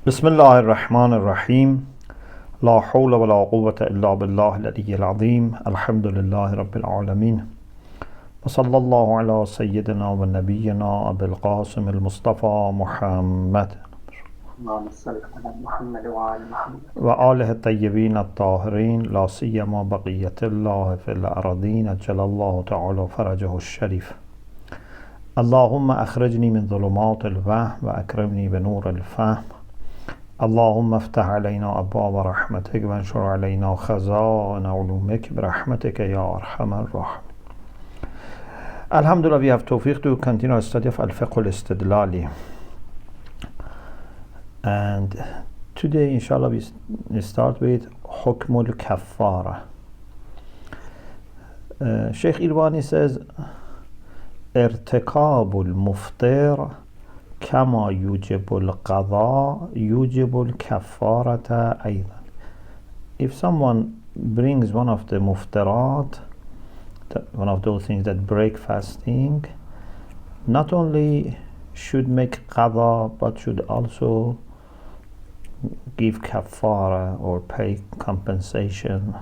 بسم الله الرحمن الرحيم لا حول ولا قوة إلا بالله العلي العظيم الحمد لله رب العالمين وصلى الله على سيدنا ونبينا أبي القاسم المصطفى محمد وآله الطيبين الطاهرين لا سيما بقية الله في الأرضين أجل الله تعالى فرجه الشريف اللهم أخرجني من ظلمات الوهم وأكرمني بنور الفهم اللهم افتح علينا أبواب رحمتك وانشر علينا خزائن علومك برحمتك يا أرحم الراحمين. Alhamdulillah, we have tawfiq to continue our study of Al-Fiqh al-Istidlali. And today, inshallah, we start with Hukm al-Kaffara. Sheikh Irwani says, ارتكاب المفطر كما يوجب القضاء يوجب الكفارة أيضا. If someone brings one of the muftarat, one of those things that break fasting, not only should make qada but should also give kafara or pay compensation.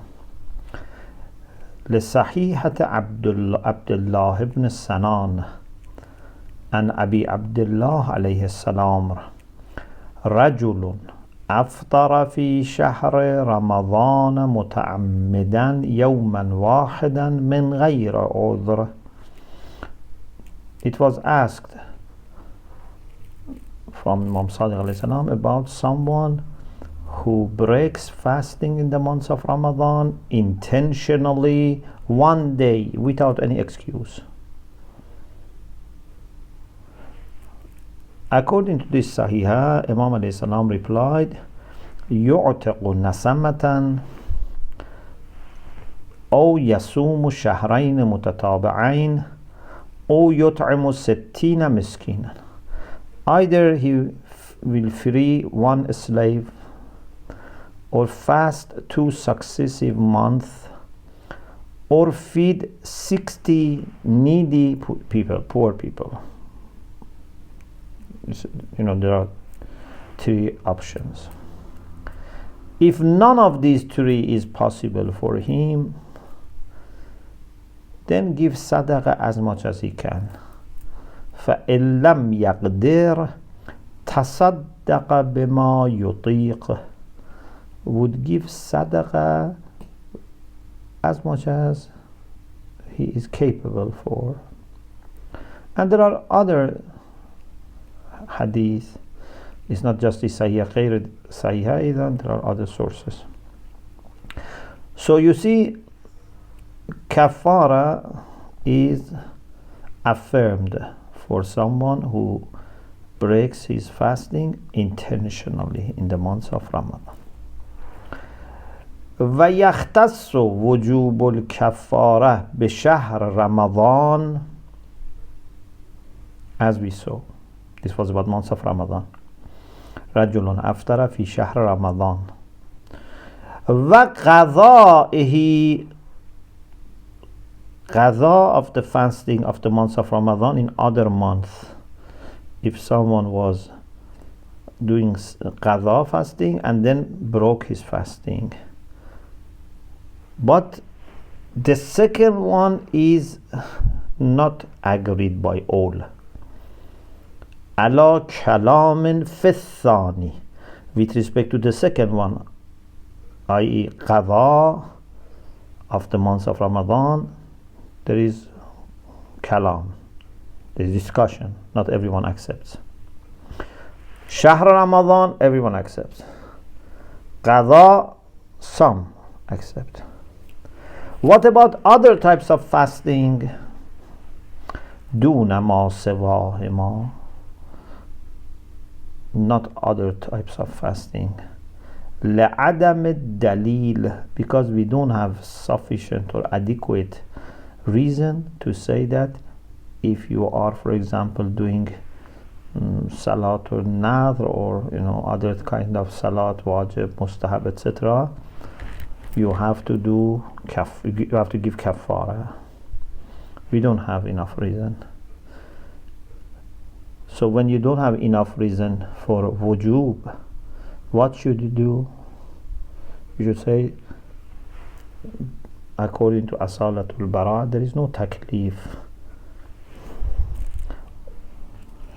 لصحيحة عبد الله بن سنان عن أبي عبد الله عليه السلام رجل أفطر في شهر رمضان متعمدا يوما واحدا من غير عذر. It was asked from Imam Sadiq alayhi salam about someone who breaks fasting in the months of Ramadan intentionally one day without any excuse. According to this Sahihah, Imam alayhi salam replied, يُعْتَقُ نَسَمَةً أو يصوم شهرين متتابعين أو يطعم 60 مسكينا. Either he will free one slave or fast 2 successive months or feed 60 needy people, poor people. There are 3 options. If none of these 3 is possible for him, then give sadaqah as much as he can. فَإِن لَمْ يَقْدِرْ تَصَدَّقَ بِمَا يُطِيقُ. Would give sadaqah as much as he is capable for. And there are other hadith. It's not just the Sahih Ghair Sahih either, there are other sources. So you see, kafara is affirmed for someone who breaks his fasting intentionally in the months of Ramadan. وَيَخْتَصُّ وُجُوبُ الْكَفَّارَةِ بِشَهْرِ رَمَضَانِ. As we saw, this was about months of Ramadan. رَجُلٌ أَفْطَرَ فِي شَهْرِ رَمَضَانِ وَقَضَائِهِ. Qadha of the fasting of the months of Ramadan in other months. If someone was doing qadha fasting and then broke his fasting, but the second one is not agreed by all. Ala kalamin fithani. With respect to the second one, i.e. qadha of the months of Ramadan, there is kalam, there is discussion. Not everyone accepts. Shahr Ramadan, everyone accepts. Qadha, some accept. What about other types of fasting? Duna ma siwahima. Not other types of fasting. لعدم الدليل, because we don't have sufficient or adequate reason to say that if you are, for example, doing salat or nadr or other kind of salat, wajib, mustahab, etc., you have to give kafara. We don't have enough reason. So when you don't have enough reason for wujub, what should you do? You should say, according to Asalatul Bara, there is no taklif.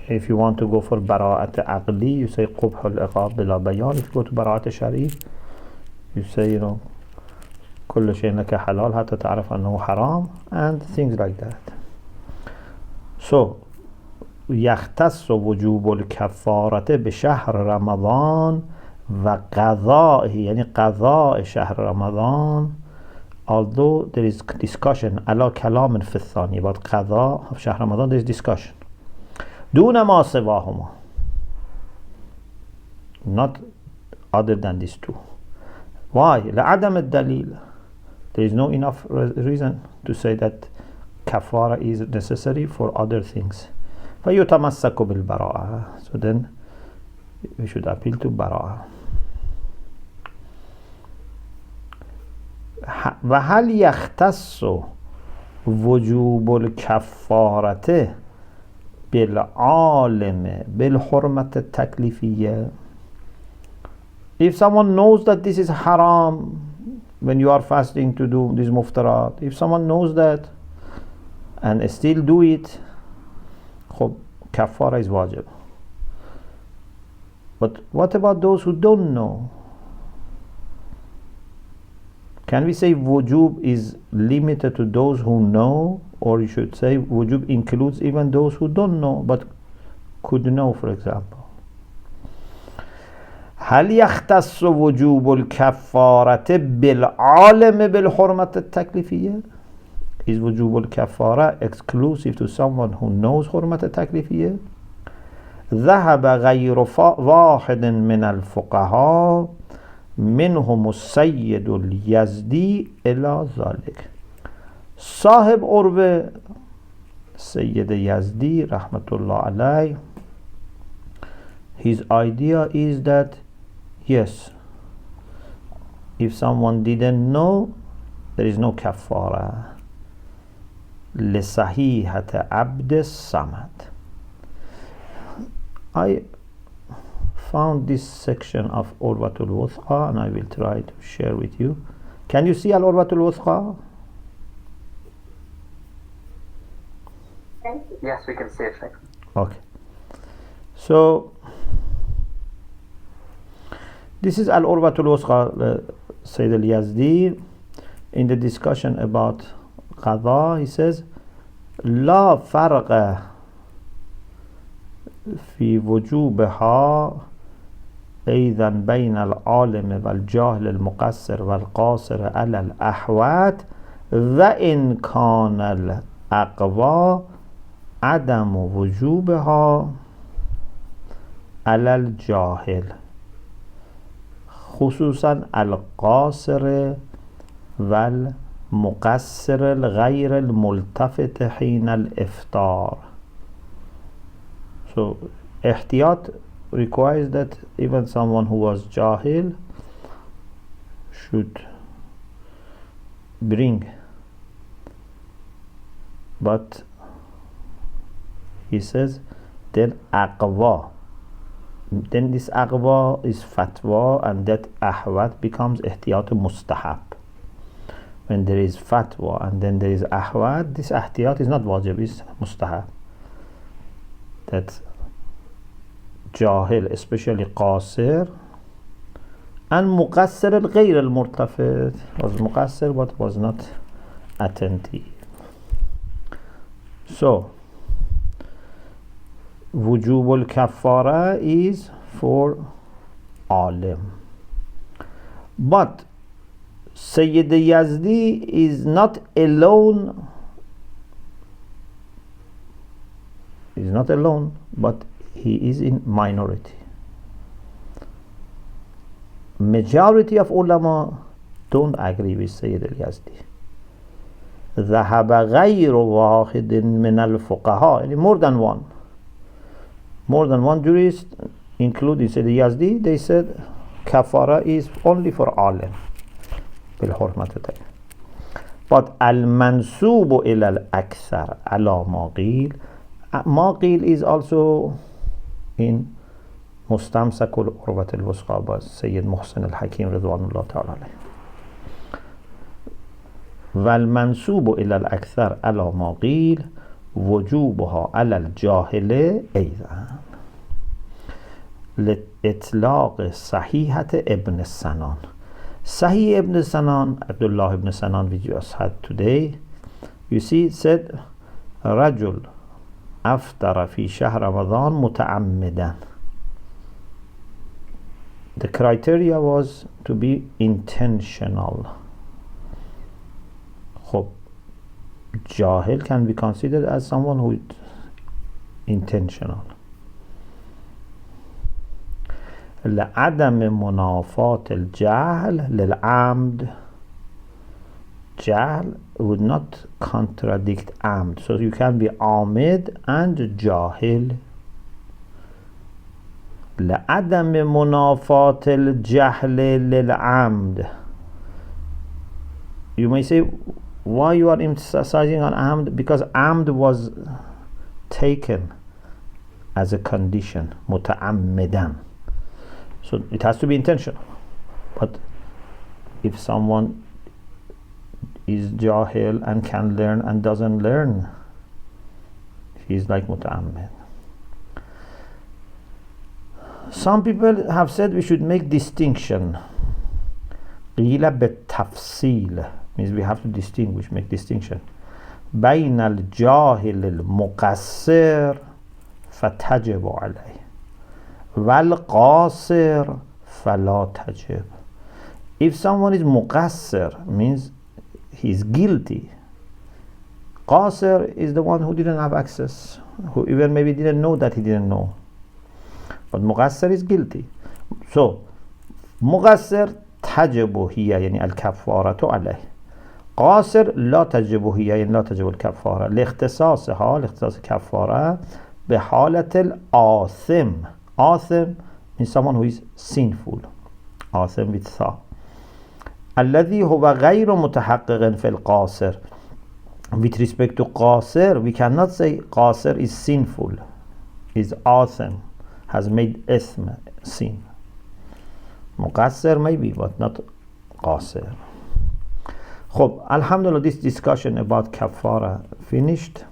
If you want to go for Bara'at Aqli, you say Qubh al-Iqab bila bayan. If you go to Bara'at Shari, you say, كل شيء لك حلال حتى تعرف أنه حرام, and things like that. So يختص وجوب الكفارة بشهر رمضان وقضائه, يعني قضاء شهر رمضان, although there is discussion على كلام في الثاني about قضاء of شهر رمضان, there is discussion دون ما سواهما, not other than these two. Why? لعدم الدليل. There is no enough reason to say that kafara is necessary for other things. فيتمسك بالبراءة. So then we should appeal to براءة. وهل يختص وجوب الكفارة بالعالم بالحرمة التكليفية? If someone knows that this is haram when you are fasting to do this muftarat, if someone knows that and still do it, خب kafara is wajib. But what about those who don't know? Can we say wujub is limited to those who know, or you should say wujub includes even those who don't know but could know, for example? هل يختص وجوب الكفارة بالعالم بالحرمة التكليفية? Is وجوب الكفارة exclusive to someone who knows حرمة التكليفية؟ ذهب غير واحد من الفقهاء منهم السيد اليزدي إلى ذلك. صاحب عروة سيد يزدي رحمة الله عليه, his idea is that yes, if someone didn't know, there is no kafara. لصحيحة عبد الصمد. I found this section of Urwatul Wuthqa and I will try to share with you. Can you see Al-Urwatul Wuthqa? Yes, we can see it. Okay. So this is Al-Urwatul Wuthqa, Sayyid al-Yazdi, in the discussion about Qadha. He says, لا فرق في وجوبها أيضا بين العالم والجاهل المقصر والقاصر على الأحوات وإن كان الأقوى عدم وجوبها على الجاهل خصوصا القاصر والمقصر الغير الملتفت حين الإفطار. So احتياط requires that even someone who was jahil should bring, but he says then aqwa, then this aqwa is fatwa, and that ahwat becomes ihtiyat mustahab. When there is fatwa and then there is ahwat, this ihtiyat is not wajib, is mustahab. That jahil, especially qasir, and muqassir al-ghayr al-murtafid, was muqassir but was not attentive. So wujub al-kaffara is for alim, but Sayyid Yazdi is not alone. He is not alone, but he is in minority. Majority of ulama don't agree with Sayyid al-Yazdi. ذهب غير واحد من الفقهاء, more than one jurist, including Sayyid al-Yazdi, they said kafara is only for alim. But al-mansubu ila al-akthar ala ma qil is also in مستمسك العروة الوثقى by Sayyid Muhsin al-Hakim Ridwanullah Ta'ala alayh. والمنسوب إلى الأكثر على ما قيل وجوبها على الجاهل أيضا لإطلاق صحيحة ابن سنان. Sahih ibn Sanan, Abdullah ibn Sanan, which you just had today, you see, it said رجل أفطر في شهر رمضان متعمدا. The criteria was to be intentional. خب جاهل can be considered as someone who is intentional. لعدم منافاة الجهل للعمد. Jahl would not contradict amd, so you can be amid and jahil. لعدم منافاة الجهل للعمد. You may say, why you are emphasizing on amd? Because amd was taken as a condition, muta'ammidan. So it has to be intentional. But if someone is jahil and can learn and doesn't learn, he's like muta'ammid. Some people have said we should make distinction. قيل بالتفصيل means we have to distinguish, make distinction. بين الجاهل المقصر فتجب عليه والقاصر فلا تجب. If someone is muqassir, means he's guilty. Qasir is the one who didn't have access, who even maybe didn't know that he didn't know. But muqassir is guilty. So muqassir تجب هي يعني الكفارة عليه. قاصر لا تجب هي يعني لا تجب الكفارة لاختصاصها لاختصاص الكفارة بحالة الآثم. Athim means someone who is sinful. Athim with tha. الذي هو غير متحقق في القاصر. With respect to qasir, we cannot say qasir is sinful, is athim, has made ism, sin. Muqassir maybe, but not qasir. خب, alhamdulillah, this discussion about kafara finished.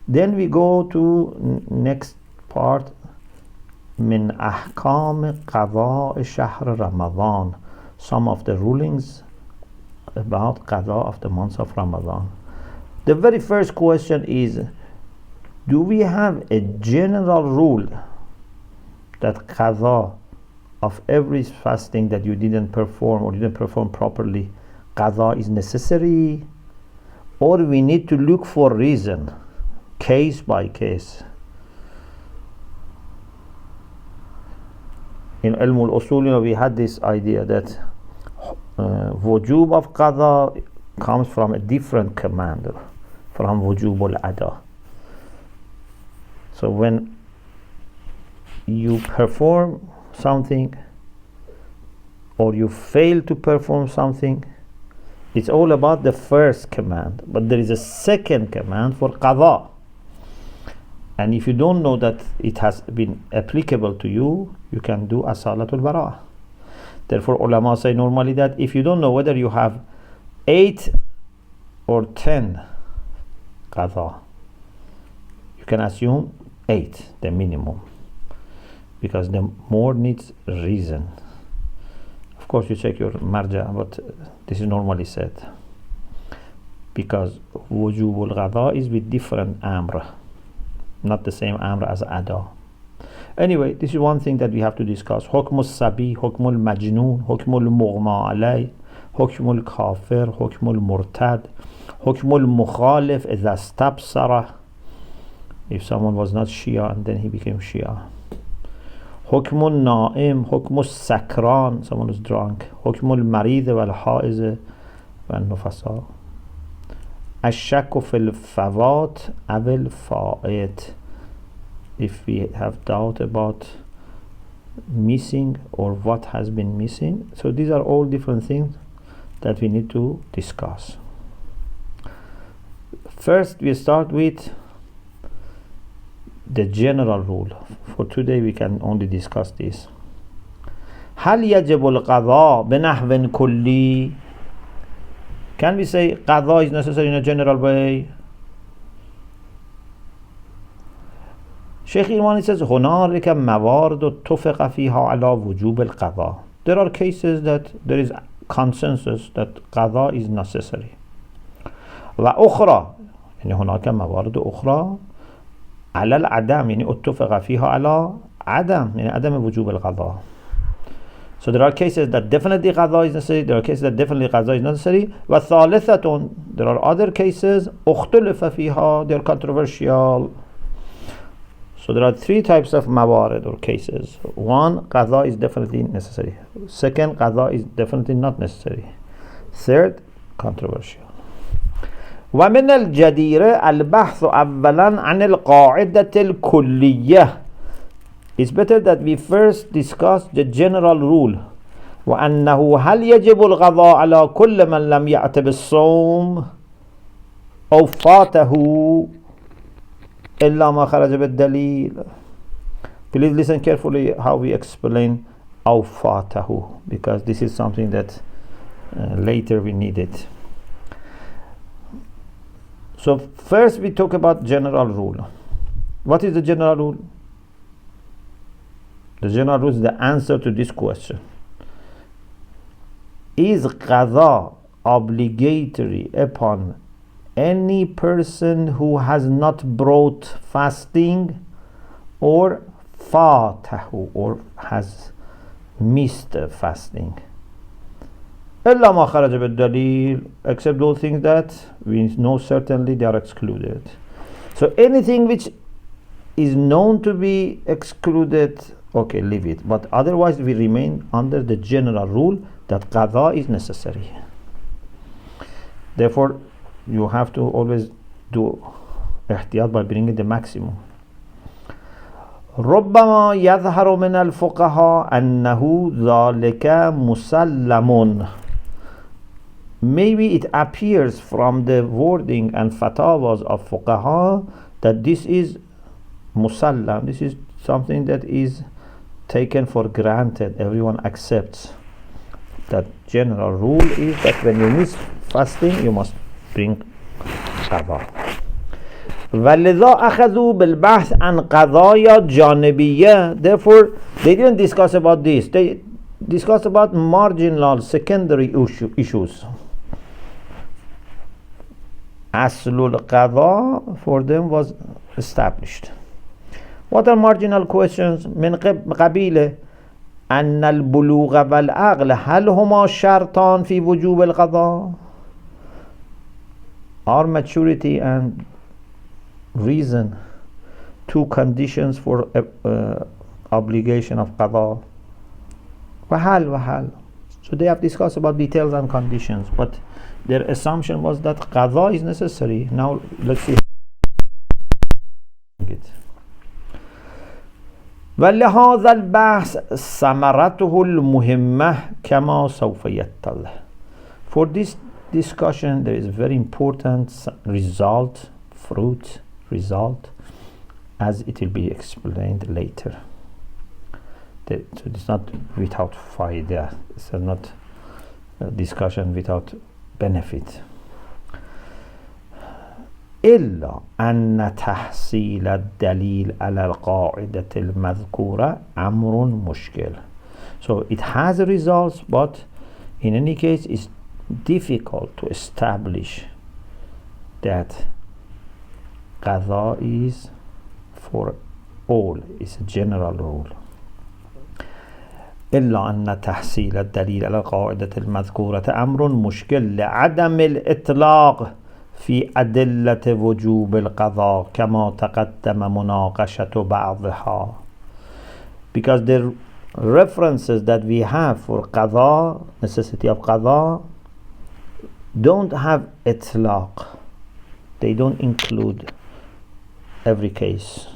Then we go to next part, من أحكام قضاء شهر رمضان, some of the rulings about qada of the month of Ramadan. The very first question is, do we have a general rule that qada of every fasting that you didn't perform or didn't perform properly, qada is necessary, or we need to look for reason, case by case? In Ilm al-Usul, we had this idea that wujub of qada comes from a different command, from wujub al-ada. So when you perform something or you fail to perform something, it's all about the first command, but there is a second command for qada. And if you don't know that it has been applicable to you, you can do asalatul bara'ah. Therefore, ulama say normally that if you don't know whether you have 8 or 10 qada, you can assume 8, the minimum, because the more needs reason. Of course, you check your marja, but this is normally said, because wujubul qada is with different amr, not the same amr as ada. Anyway, this is one thing that we have to discuss. Hukm al-sabi, hukm al-majnoon, hukm al-mughma alay, hukm al-kafir, hukm al-murtad, hukm al-mukhalif idha istabsara, if someone was not Shia and then he became Shia. Hukm al-na'im, hukm al-sakran, someone who's drunk. Hukm al-marid wal-haiz wal-nufasa. Ash-shakku fil-fawat aw-al-fa'it, if we have doubt about missing or what has been missing. So these are all different things that we need to discuss. First, we start with the general rule. For today we can only discuss this. هل يجب القضاء بنحو كلي? Can we say qada is necessary in a general way? Sheikh Irmani says هنالك موارد اتفق فيها على وجوب القضاء. There are cases that there is consensus that qada is necessary. وأخرى يعني هناك موارد أخرى على العدم يعني اتفق فيها على عدم يعني عدم وجوب القضاء. So there are cases that definitely qada is necessary, there are cases that definitely qada is necessary. وثالثة, there are other cases اختلف فيها, they are controversial. So there are three types of mawarid or cases. One, qada is definitely necessary. Second, qada is definitely not necessary. Third, controversial. ومن الجدير البحث أولا عن القاعدة الكلية. It's better that we first discuss the general rule. وأنه هل يجب القضاء على كل من لم يأت بالصوم أو فاته إلا ما خرج بالدليل. Please listen carefully how we explain أو فاته, because this is something that later we need it. So first we talk about general rule. What is the general rule? The general rule is the answer to this question. Is qada obligatory upon any person who has not brought fasting or fatahu or has missed fasting? إلا ما خرج بالدليل, except those things that we know certainly they are excluded. So anything which is known to be excluded, okay, leave it. But otherwise we remain under the general rule that qada is necessary. Therefore, you have to always do ihtiyat by bringing the maximum. ربما يظهر من الفقهاء أنه ذلك مسلم. Maybe it appears from the wording and fatawas of fuqaha that this is musallam, this is something that is taken for granted, everyone accepts. That general rule is that when you miss fasting you must bring qada. وَلِذَا أَخَذُوا بِالْبَحْثِ عَنْ قَضَايَا جَانِبِيَّةٍ. Therefore they didn't discuss about this, they discussed about marginal secondary issues. Aslul qada for them was established. What are marginal questions? من قبيل أن البلوغ والعقل هل هما شرطان في وجوب القضاء? Are maturity and reason two conditions for obligation of qada? وحال. So they have discussed about details and conditions, but their assumption was that qada is necessary. Now let's see it. ولهذا البحث ثمرته المهمة كما سوف يتضح. For this discussion there is a very important fruit result, as it will be explained later. So it's not without fayda, it's not a discussion without benefit. إلا أن تحصيل الدليل على القاعدة المذكورة أمر مشكل. So it has results, but in any case it's difficult to establish that qada is for all, it's a general rule. إلا أن تحصيل الدليل على القاعدة المذكورة أمر مشكل لعدم الإطلاق في أدلة وجوب القضاء كما تقدم مناقشة بعضها. Because the references that we have for qada, necessity of qada, don't have itlaq, they don't include every case.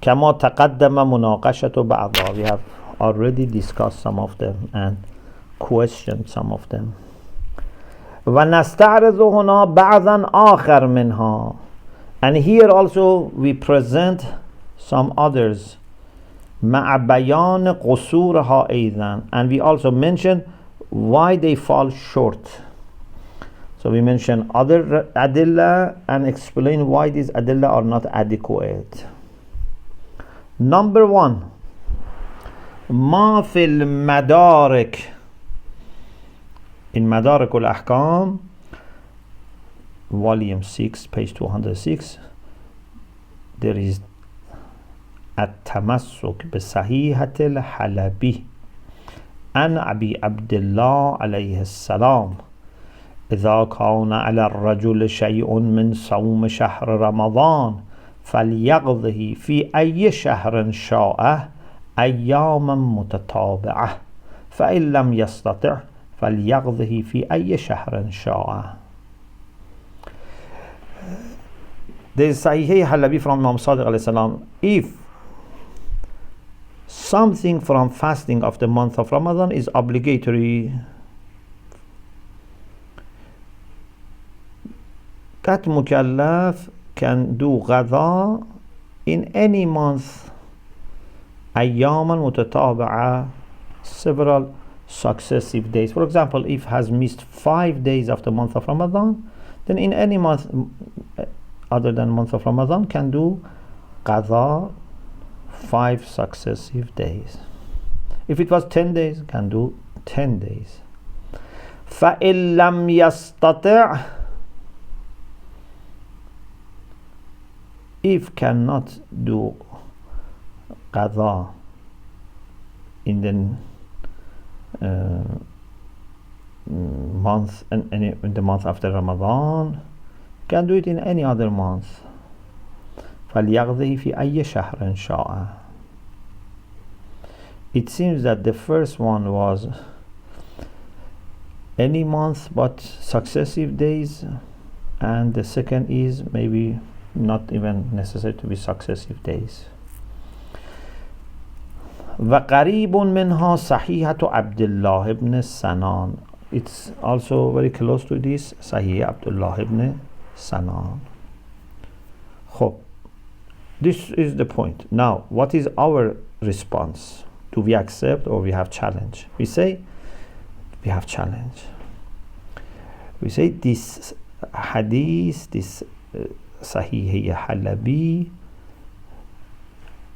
كما تقدم مناقشة بعضها, we have already discussed some of them and questioned some of them. ونستعرض هنا بعضا آخر منها, And here also we present some others مع بيان قصورها أيضا, and we also mention why they fall short. So we mention other adilla and explain why these adilla are not adequate. Number 1, ما في المدارك, in مدارك الأحكام volume 6 page 206, there is التمسك بصحيحة الحلبي عن أبي عبد الله عليه السلام إذا كان على الرجل شيء من صوم شهر رمضان فليقضه في أي شهر شاء أياما متتابعة فإن لم يستطع فليقضه في أي شهر شاء. There is Sahih Halabi from Imam Sadiq alayhi salam. If something from fasting of the month of Ramadan is obligatory, that mukallaf can do qadha in any month, ayyaman mutataba'a, several successive days. For example, if has missed 5 days of the month of Ramadan, then in any month other than month of Ramadan can do qadha 5 successive days. If it was 10 days, can do 10 days. فَإِن لَمْ يَسْتَطِعْ, if cannot do qadha in the month and in the month after Ramadan, can do it in any other month. فَلْيَقْضِهِ فِي أَيِّ شَهْرٍ شَاءَ. It seems that the first one was any month but successive days, and the second is maybe not even necessary to be successive days. وَقَرِيبٌ مِنْهَا صَحِيحَةُ عَبْدِ اللَّهِ ibn Sanan. It's also very close to this Sahih Abdullah ibn Sanan. خب, this is the point. Now, what is our response? Do we accept or we have challenge? We say we have challenge. We say this hadith, this Sahih Halabi,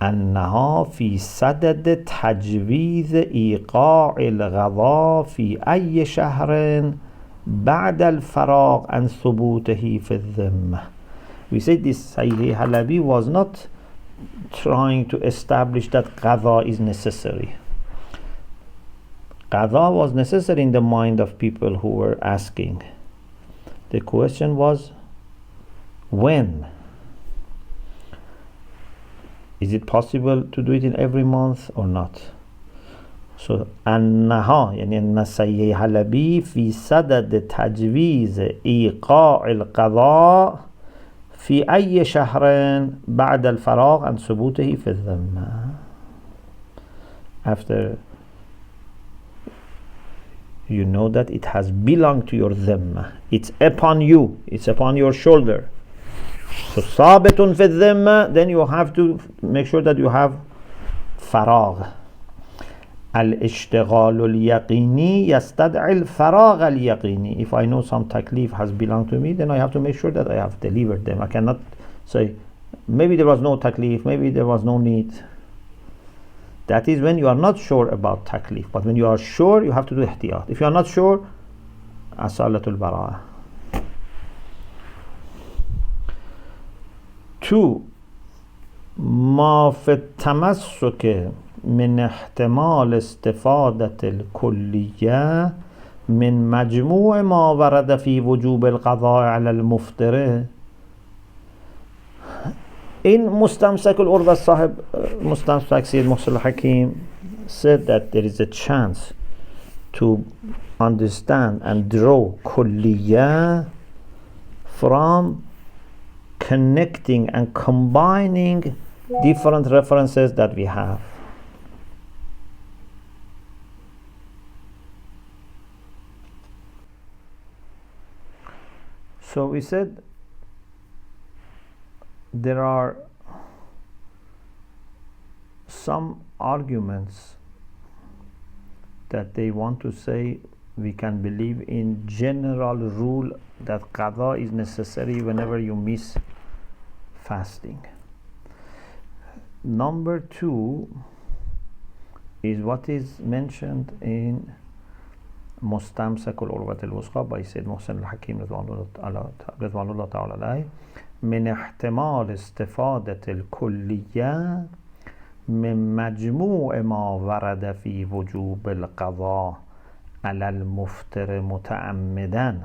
أنها في صدد تجويز إيقاع القضاء في أي شهر بعد الفراغ عن ثبوته في الذمة. We say this Sahih Halabi was not trying to establish that qadha is necessary. Qadha was necessary in the mind of people who were asking. The question was, when? Is it possible to do it in every month or not? So, أنها يعني أن السيح حلبي في صدد تجويز إيقاع القضاء في أي شهر بعد الفراغ عن ثبوته في الذمة. After you know that it has belonged to your dhimma, it's upon you, it's upon your shoulder. So sabitun fi dhimma, then you have to make sure that you have faragh. Al-Ishtighal al-Yaqini yastad'i al-faragh al-Yaqini. If I know some taklif has belonged to me, then I have to make sure that I have delivered them. I cannot say, maybe there was no taklif, maybe there was no need. That is when you are not sure about taklif. But when you are sure, you have to do ihtiyat. If you are not sure, asalatul bara'ah. 2. ما في التمسك من احتمال استفادة الكلية من مجموع ما ورد في وجوب القضاء على المفطر. In Mustamsak al-Urwa Sahib, Mustamsak Sayyid Muhsin al-Hakim said that there is a chance to understand and draw kulliyah from connecting and combining different references that we have. So we said there are some arguments that they want to say we can believe in general rule that qada is necessary whenever you miss fasting. Number two is what is mentioned in مستمسك العروة الوثقى by Sayyid Muhsin al-Hakim رضوان الله تعالى عليه من احتمال استفادة الكلية من مجموع ما ورد في وجوب القضاء على المفطر متعمدا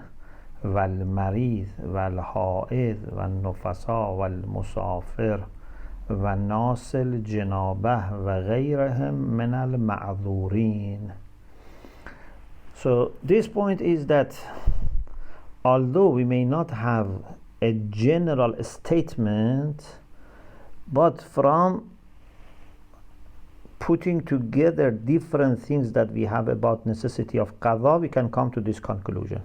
والمريض والحائض والنفساء والمسافر والناس الجنابه وغيرهم من المعذورين. So this point is that although we may not have a general statement, but from putting together different things that we have about necessity of qada, we can come to this conclusion.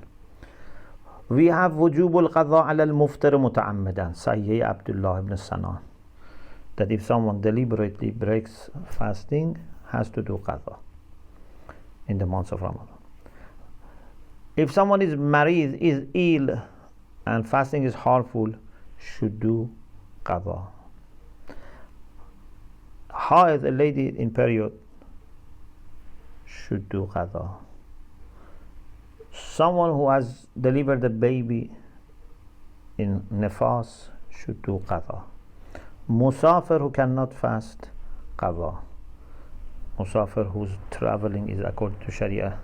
We have وجوب القضاء على المفطر متعمدا, Sayyid Abdullah ibn Sanan, that if someone deliberately breaks fasting, has to do qada in the months of Ramadan. If someone is married, is ill, and fasting is harmful, should do qada. Haid, a lady in period, should do qada. Someone who has delivered a baby in nifas should do qada. Musafir who cannot fast, qada. Musafir who's traveling is according to Sharia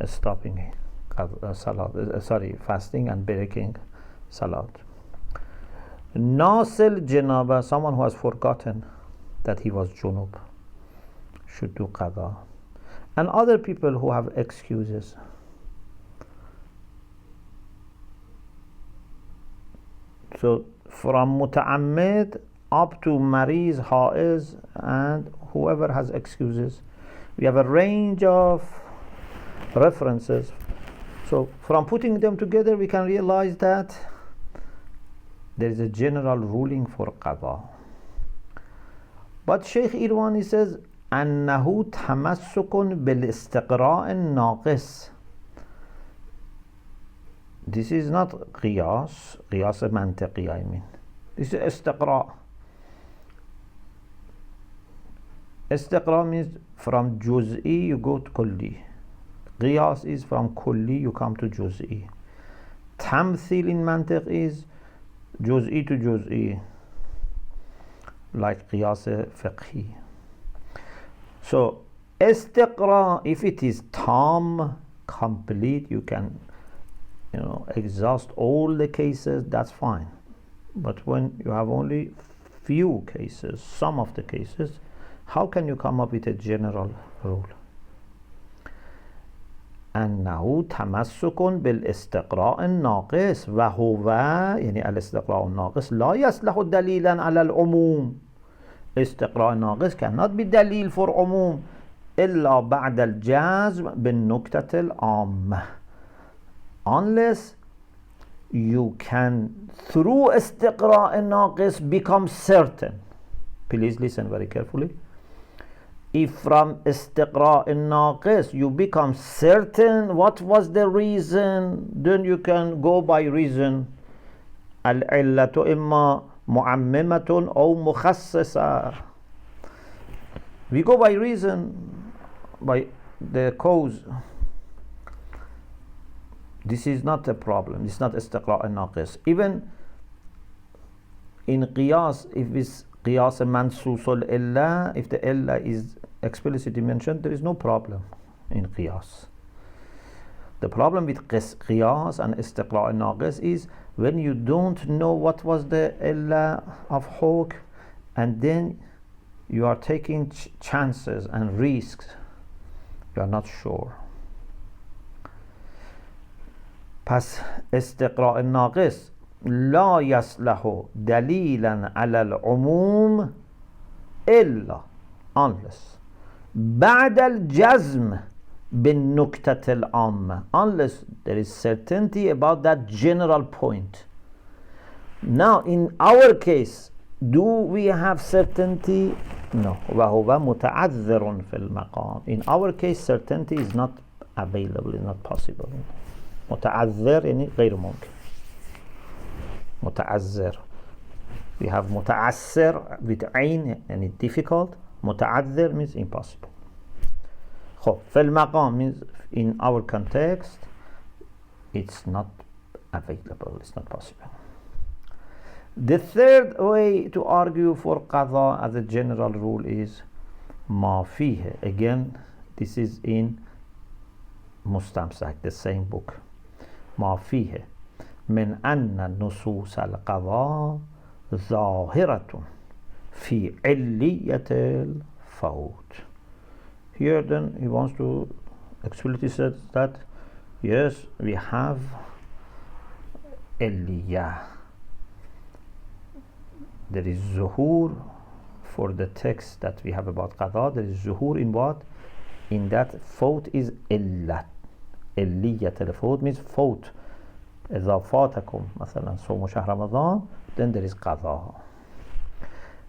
stopping fasting and breaking salat. Nasil janaba, someone who has forgotten that he was junub, should do qada. And other people who have excuses. So from muta'ammid up to mariz, ha'iz, and whoever has excuses, we have a range of references. So from putting them together, we can realize that there is a general ruling for qada. But Sheikh Irwani says أنه تمسك بالاستقراء الناقص. This is not قياس منطقي, I mean. This is استقراء. استقراء means from جزئي you go to كلي. قياس is from كلي you come to جزئي. تمثيل in منطق is جزئي to جزئي, like قياس فقهي. So istiqra, if it is tam, complete, you can exhaust all the cases, that's fine. But when you have only few cases, some of the cases, how can you come up with a general rule? أنه تمسك بالاستقراء الناقص وهو يعني الاستقراء الناقص لا يصلح دليلا على العموم. استقراء ناقص cannot be دليل for عموم إلا بعد الجزم بالنكتة العامة, unless you can through استقراء ناقص become certain. Please listen very carefully. If from استقراء ناقص you become certain what was the reason, then you can go by reason. العلة إما معممة أو مخصصة. We go by reason, by the cause. This is not a problem. It's not استقراء الناقص. Even in qiyas, if it's qiyas mansus al-illa, if the illa is explicitly mentioned, there is no problem in qiyas. The problem with qiyas and istiqra' al-naqis is when you don't know what was the illa of hukm, and then you are taking chances and risks, you are not sure. پس استقراء الناقص لا يصلح دليلا على العموم إلا unless بعد الجزم بالنكتة العامة, unless there is certainty about that general point. Now, in our case, do we have certainty? No. وهو متعذر في المقام. In our case, certainty is not available, is not possible. متعذر يعني غير ممكن. متعذر. We have متعسر with عين and it's difficult. متعذر means impossible. خب في المقام means in our context it's not available, it's not possible. The third way to argue for qada as a general rule is ما فيه. Again, this is in Mustamsak, the same book. ما فيه من أن نصوص القضاء ظاهرة في علية الفوت. Here then he wants to explicitly say that yes, we have Aliyah. There is zuhur for the text that we have about qada. There is zuhur in what? In that fault is illat. Illiyat al-faut means fault. إذا فاتكم مثلا صوم شهر رمضان, then there is qada.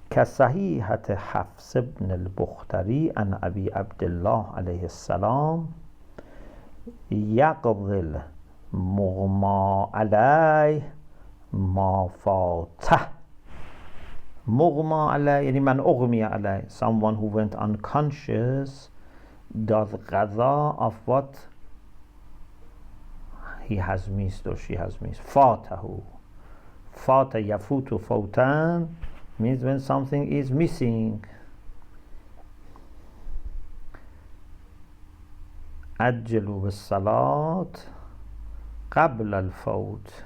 كصحيحة حفص بن البختري عن أبي عبد الله عليه السلام يقضي المغمى عليه ما فاته. مغمى عليه يعني من أغمي عليه, someone who went unconscious does qada of what he has missed or she has missed. فاته. فات يفوت فوتان means when something is missing. أجلوا بالصلاة قبل الفوت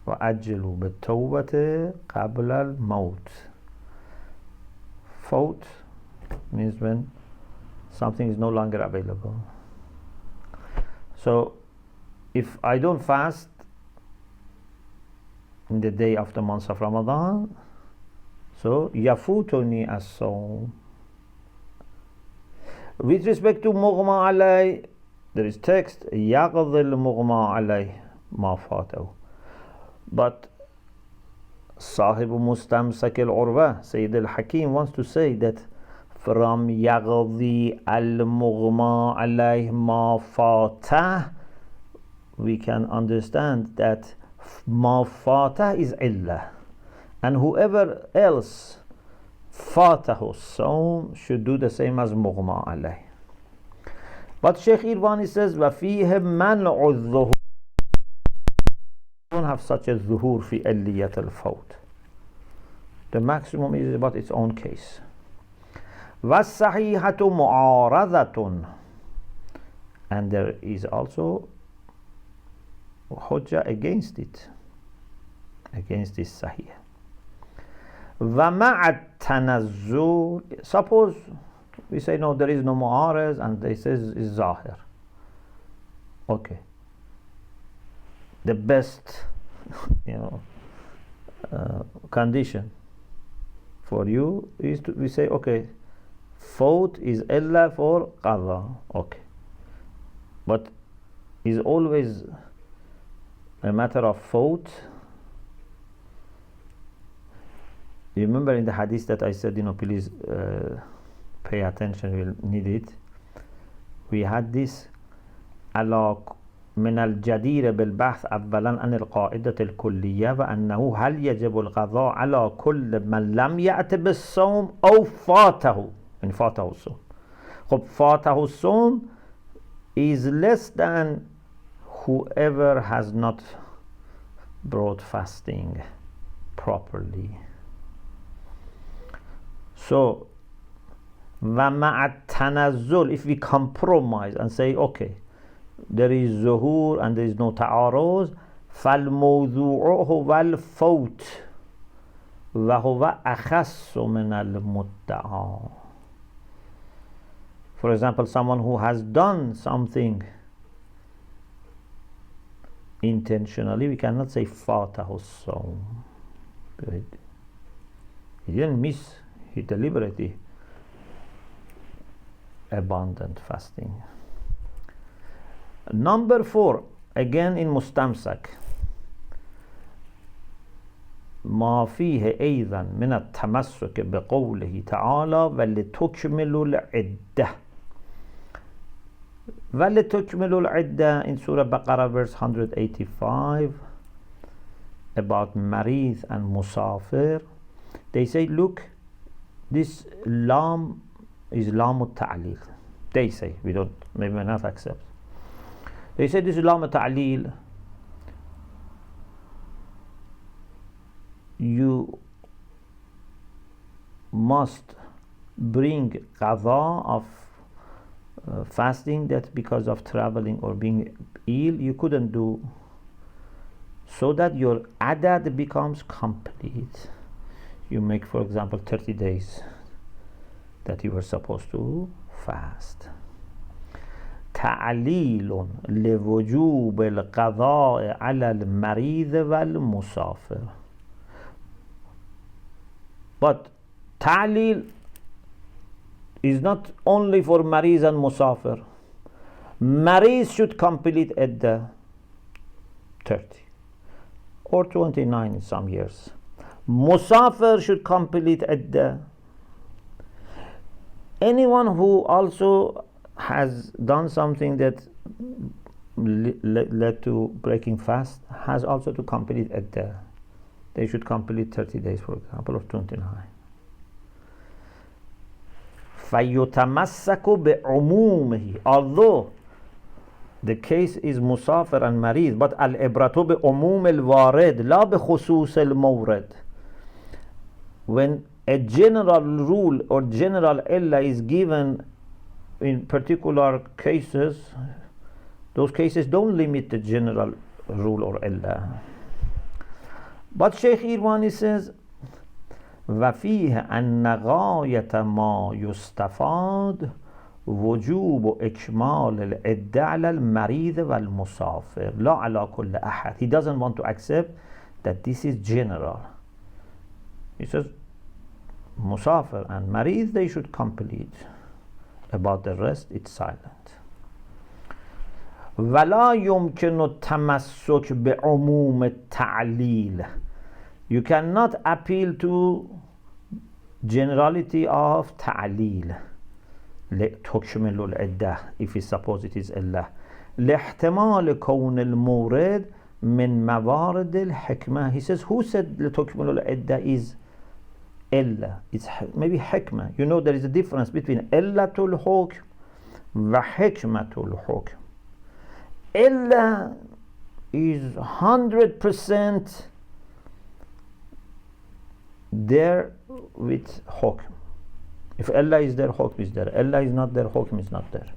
وأجلوا بالتوبة قبل الموت. Fault means when something is no longer available. So if I don't fast in the day of the month of Ramadan, so يفوتني الصوم. With respect to مغمى عليه, there is text يقضي المغمى عليه ما فاته. But صاحب مستمسك العروة Sayyid al-Hakim wants to say that from يقضي المغمى عليه ما فاته we can understand that ما فاته is illah, and whoever else فاته الصوم should do the same as مغمى عليه. But Sheikh Irvani says وفيه منع الظهور. Don't have such a zuhur fi alliyat al-fawt. The maximum is about its own case. وَالصَّحِيحَةُ مُعَارَضَةٌ, and there is also hujjah against it, against this sahih. وَمَعَ التَّنَزُّلِ, suppose we say no, there is no mu'araz, and they say is zahir. Okay. The best, condition for you is to we say okay, fault is illa for qadha. Okay, but is always a matter of fault. You remember in the hadith that I said, please pay attention, we'll need it. We had this من الجدير بالبحث أولا عن القاعدة الكلية وأنه هل يجب القضاء على كل من لم يأت بالصوم أو فاته. من فاته الصوم. خب فاته الصوم is less than whoever has not brought fasting properly. So ومع التنزل, if we compromise and say okay, there is zuhur and there is no ta'aruz, فالموضوع هو الفوت وهو أخص من المدعى. For example, someone who has done something intentionally, we cannot say فاته الصوم. He didn't miss, he deliberately abandoned fasting. Number 4, again in Mustamsak. ما فيه أيضا من التمسك بقوله تعالى ولتكملوا العدة. ولتكملوا العدة in Surah Baqarah verse 185 about Marith and Musafir. They say, look, this lam is lam al-ta'lil. They say, we don't, maybe we not accept. They say this is lam al-ta'lil. You must bring qadha of fasting that because of traveling or being ill you couldn't do, so that your adad becomes complete. You make, for example, 30 days that you were supposed to fast. تعليل لوجوب القضاء على المريض والمسافر. But ta'lil is not only for mariz and musafir. Mariz should complete at the 30 or 29 in some years. Musafir should complete at the. Anyone who also has done something that led to breaking fast has also to complete at the. They should complete 30 days, for example, or 29. فَيُتَمَسَّكُ بِعُمُومِهِ. Although the case is musafir and marid, but al-ibratu bi-umum al-warid la bi-khusus al-mawrid. When a general rule or general illa is given in particular cases, those cases don't limit the general rule or illa. But Shaykh Irwani says, وَفِيهَ أَنَّ غَايَةَ مَا يُسْتَفَادُ وُجُوبُ إِكْمَالِ الْعِدَّةِ عَلَى الْمَرِيضِ وَالْمُسَافِرِ لَا عَلَى كُلِّ أَحَدٍ. He doesn't want to accept that this is general. He says, Musafir and Marid, they should complete. About the rest, it's silent. وَلَا يُمْكِنُ التَّمَسُّكِ بِعُمُومِ التَّعْلِيلِ. You cannot appeal to generality of ta'lil. لِتُكْمِلُ الْعِدَّةِ if we suppose it is Allah. لِاحْتِمَالِ كَوْنِ الْمُورِدِ مِنْ مَوَارِدِ الْحِكْمَةِ. He says, who said لِتُكْمِلُ الْعِدَّةِ is Allah? It's maybe hikmah. You know there is a difference between illatul hukm wa hikmatul hukm. Illa is 100% there with hukm. If Allah is there, hukm is there. Allah is not there, hukm is not there.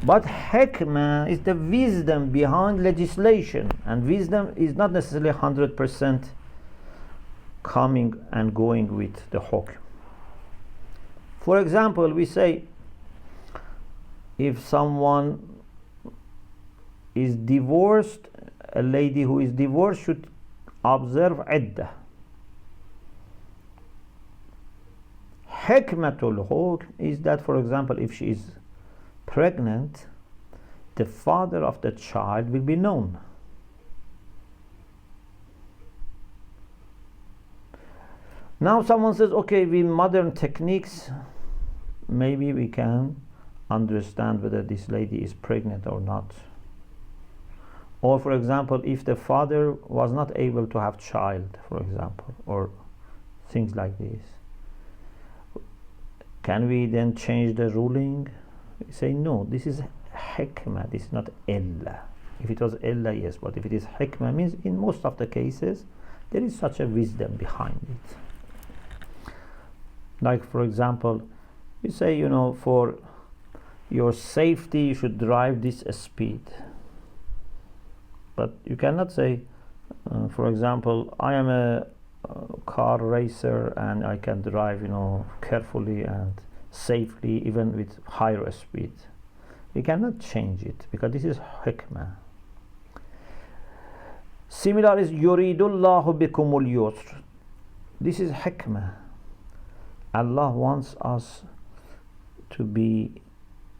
But hikmah is the wisdom behind legislation, and wisdom is not necessarily 100% coming and going with the hukm. For example, we say if someone is divorced, a lady who is divorced should observe iddah. Hikmatul hukm is that, for example, if she is pregnant, the father of the child will be known. Now someone says, okay, with modern techniques, maybe we can understand whether this lady is pregnant or not. Or, for example, if the father was not able to have child, for example, or things like this, can we then change the ruling? We say, no, this is hikmah, this is not illa. If it was illa, yes, but if it is hikmah, means in most of the cases, there is such a wisdom behind it. Like, for example, you say, you know, for your safety, you should drive this speed. But you cannot say, for example, I am a car racer and I can drive, you know, carefully and safely, even with higher speed. You cannot change it because this is hikmah. Similar is yuridullahu bikumul yusr. This is hikmah. Allah wants us to be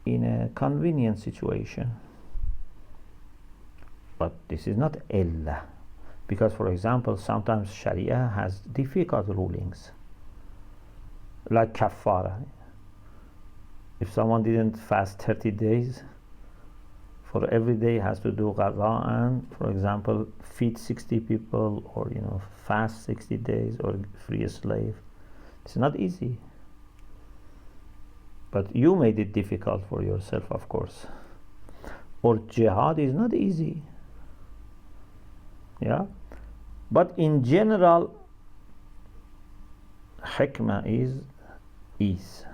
in a convenient situation. But this is not illa. Because, for example, sometimes Sharia has difficult rulings, like kafara. If someone didn't fast 30 days, for every day has to do qaza and, for example, feed 60 people, or fast 60 days, or free a slave. It's not easy. But you made it difficult for yourself, of course. Or jihad is not easy. Yeah? But in general, hikmah is ease.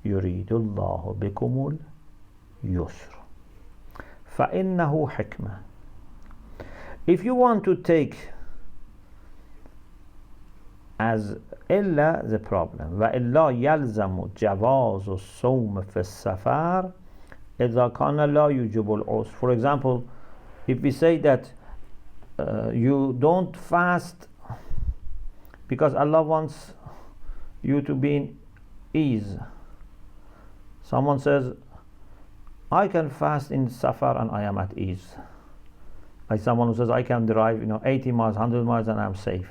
يريد الله بكم اليسر فإنه حكمة. If you want to take as إلا the problem وإلا يلزم جواز الصوم في السفر إذا كان لا يوجب العسر. For example, if we say that you don't fast because Allah wants you to be in ease. Someone says, I can fast in Safar and I am at ease. Like someone who says, I can drive 80 miles, 100 miles and I'm safe.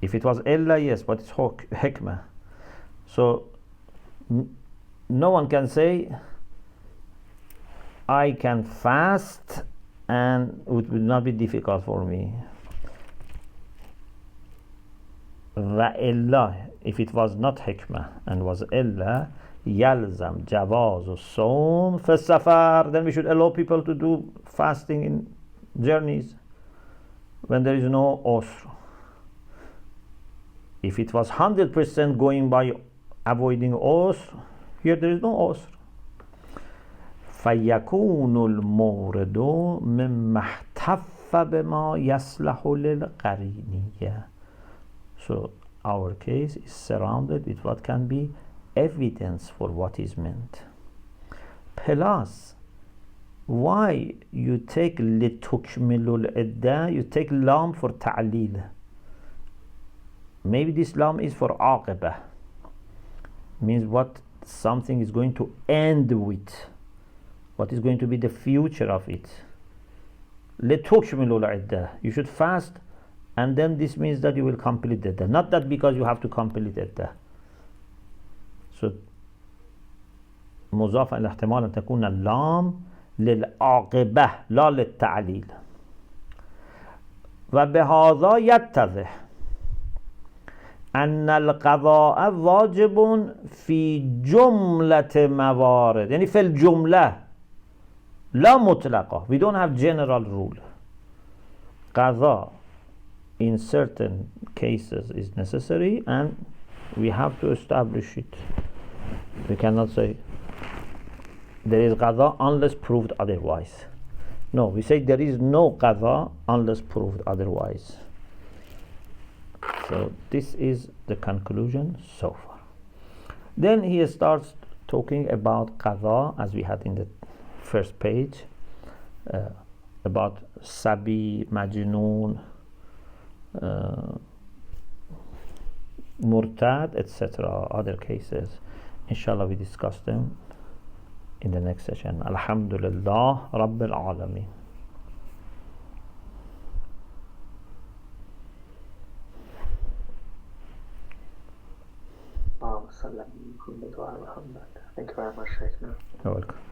If it was illa, yes, but it's hikmah. So no one can say, I can fast and it would not be difficult for me. وَإِلَّا, if it was not hikmah and was illa, يَلْزَمْ جَوَازُ الصَّوْمِ فِي السَّفَرِ, then we should allow people to do fasting in journeys when there is no usr. If it was 100% going by avoiding usr, here there is no usr. فَيَكُونُ الْمُورِدُ مِمَّا احْتَفَّ بِمَا يَصْلَحُ لِلْقَرِينِيَّةِ. So our case is surrounded with what can be evidence for what is meant. Plus, why you take لِتُكْمِلُ الْعِدَّةِ, you take lam for ta'lil. Maybe this lam is for aqibah, means what something is going to end with, what is going to be the future of it. لِتُكْمِلُ الْعِدَّةِ, you should fast, and then this means that you will complete the iddah. Not that because you have to complete iddah. So مضاف إلى احتمال أن تكون اللام للعاقبة لا للتعليل. وبهذا يتضح أن القضاء واجب في جملة موارد، يعني في الجملة لا مطلقة. We don't have general rule. قضاء in certain cases is necessary and we have to establish it. We cannot say there is qada unless proved otherwise. No, we say there is no qada unless proved otherwise. So this is the conclusion so far. Then he starts talking about qada, as we had in the first page, about sabi, majnoon, murtad, etc. other cases. Inshallah we discuss them in the next session. Alhamdulillah Rabbil Alameen. Thank you very much, Sheikh. You're welcome.